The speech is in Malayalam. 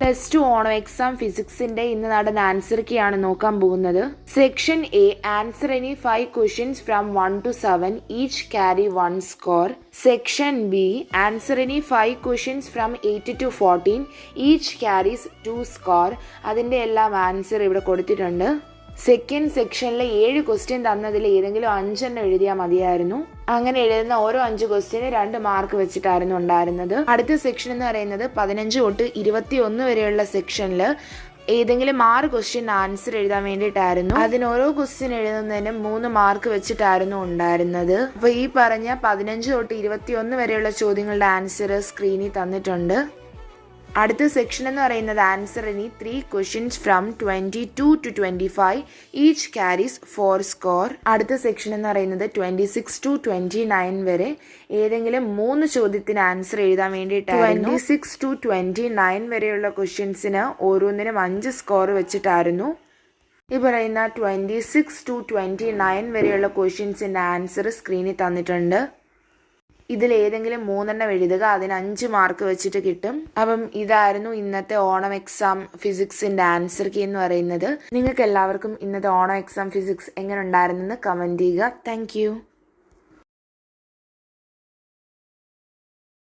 +2 ഓണം എക്സാം ഫിസിക്സിന്റെ ഇന്ന് നടന്ന ആൻസർ കീയാണ് നോക്കാൻ പോകുന്നത്. Section A, answer any 5 questions from 1 to 7 each carry 1 score. Section B, answer any 5 questions from 8 to 14 each carries 2 score. അതിന്റെ എല്ലാം ആൻസർ ഇവിടെ കൊടുത്തിട്ടുണ്ട്. സെക്കൻഡ് സെക്ഷനിലെ 7 ക്വസ്റ്റ്യൻ തന്നതിൽ ഏതെങ്കിലും 5 എഴുതിയാൽ മതിയായിരുന്നു. അങ്ങനെ എഴുതുന്ന ഓരോ 5 ക്വസ്റ്റ്യന് 2 മാർക്ക് വെച്ചിട്ടായിരുന്നു ഉണ്ടായിരുന്നത്. അടുത്ത സെക്ഷൻ എന്ന് പറയുന്നത് 15 തൊട്ട് 21 വരെയുള്ള സെക്ഷനിൽ ഏതെങ്കിലും 6 ക്വസ്റ്റ്യൻ ആൻസർ എഴുതാൻ വേണ്ടിയിട്ടായിരുന്നു. അതിന് ഓരോ ക്വസ്റ്റ്യൻ എഴുതുന്നതിന് 3 മാർക്ക് വെച്ചിട്ടായിരുന്നു ഉണ്ടായിരുന്നത്. അപ്പോൾ ഈ പറഞ്ഞ 15 തൊട്ട് 21 വരെയുള്ള ചോദ്യങ്ങളുടെ ആൻസർ സ്ക്രീനിൽ തന്നിട്ടുണ്ട്. അടുത്ത സെക്ഷൻ എന്ന് പറയുന്നത് answer any 3 questions from 22 to 25 each carries 4 score. അടുത്ത സെക്ഷൻ എന്ന് പറയുന്നത് 26 to 29 വരെ ഏതെങ്കിലും 3 ചോദ്യത്തിന് ആൻസർ എഴുതാൻ വേണ്ടിയിട്ടായിരുന്നു. 26 to 29 വരെയുള്ള ക്വസ്റ്റ്യൻസിന് ഓരോന്നിനും 5 സ്കോർ വെച്ചിട്ടായിരുന്നു. ഈ പറയുന്ന 26 to 29 വരെയുള്ള ക്വസ്റ്റ്യൻസിൻ്റെ ആൻസർ സ്ക്രീനിൽ തന്നിട്ടുണ്ട്. ഇതിൽ ഏതെങ്കിലും 3 എഴുതുക, അതിന് 5 മാർക്ക് വെച്ചിട്ട് കിട്ടും. അപ്പം ഇതായിരുന്നു ഇന്നത്തെ ഓണം എക്സാം ഫിസിക്സിന്റെ ആൻസർ കീ എന്ന് പറയുന്നത്. നിങ്ങൾക്ക് എല്ലാവർക്കും ഇന്നത്തെ ഓണം എക്സാം ഫിസിക്സ് എങ്ങനെ ഉണ്ടായിരുന്നെന്ന് കമന്റ് ചെയ്യുക. താങ്ക്